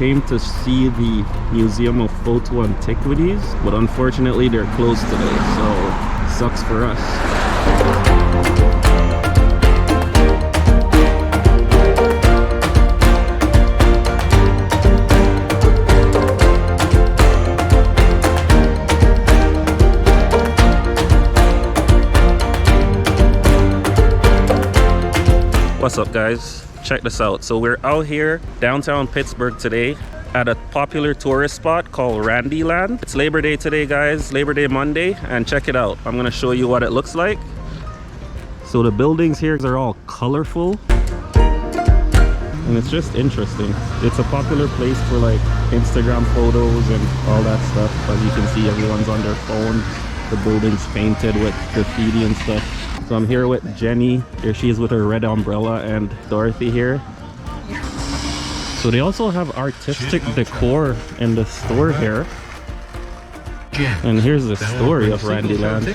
came to see the Museum of Photo Antiquities, but unfortunately they're closed today, so sucks for us. What's up, guys? Check this out. So we're out here downtown Pittsburgh today at a popular tourist spot called Randyland. It's Labor Day today, guys, Labor Day Monday, and check it out. I'm gonna show you what it looks like. So the buildings here are all colorful and it's just interesting. It's a popular place for like Instagram photos and all that stuff. As you can see, everyone's on their phone. The building's painted with graffiti and stuff. So I'm here with Jenny. Here she is with her red umbrella, and Dorothy here. So they also have artistic decor in the store here. And here's the story of Randyland.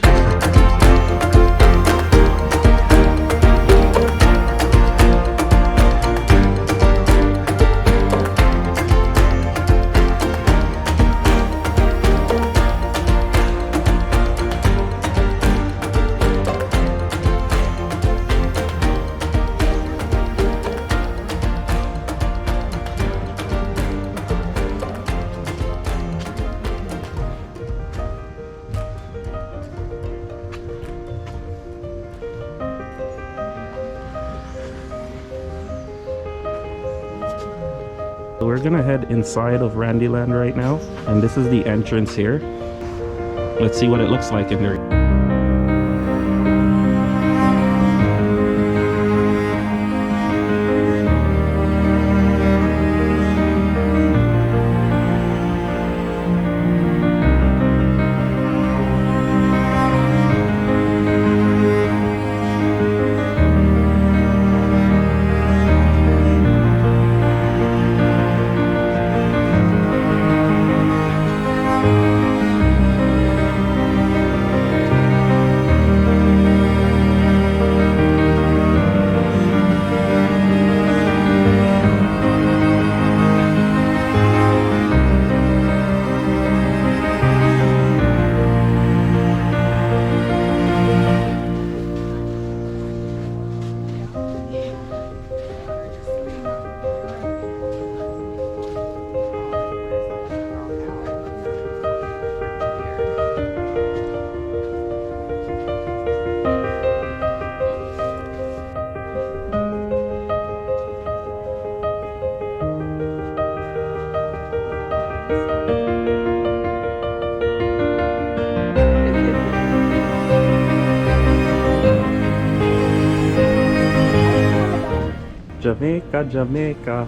So we're gonna head inside of Randyland right now, and this is the entrance here. Let's see what it looks like in there. Jamaica, Jamaica.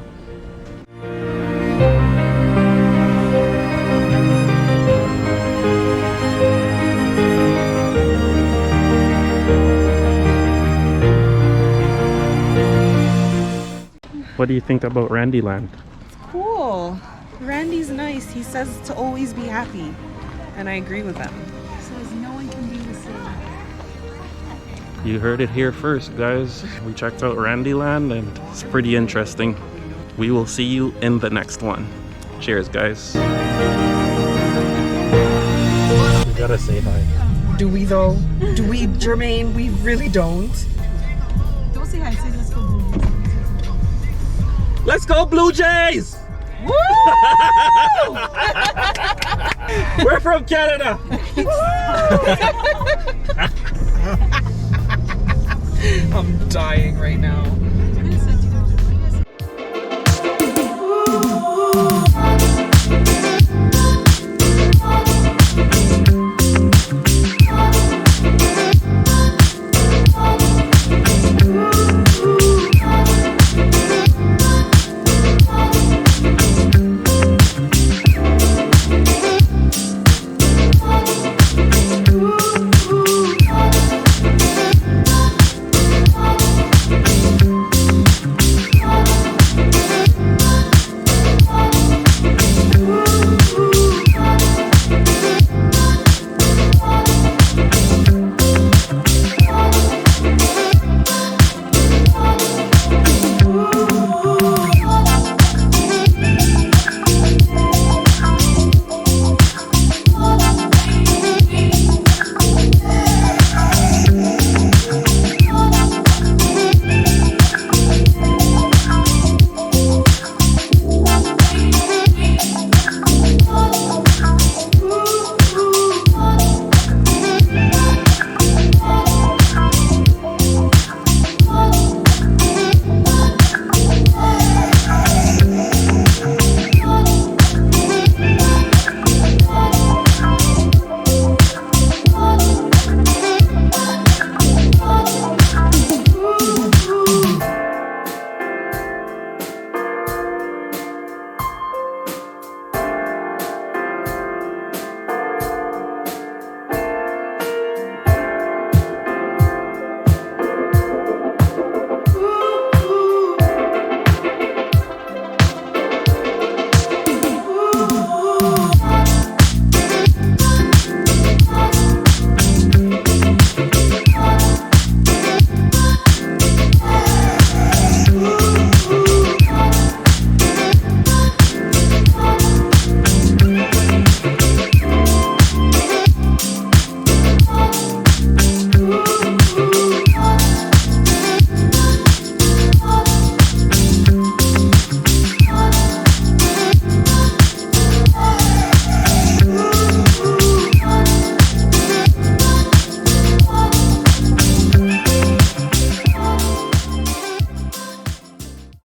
What do you think about Randyland? It's cool. Randy's nice. He says to always be happy. And I agree with him. He says no one can be the same. You heard it here first, guys. We checked out Randyland and it's pretty interesting. We will see you in the next one. Cheers, guys. We gotta say hi. Do we though? Do we, Jermaine? We really don't. Don't say hi, say let's go Blue Jays. Let's go Blue Jays! Woo! We're from Canada! I'm dying right now.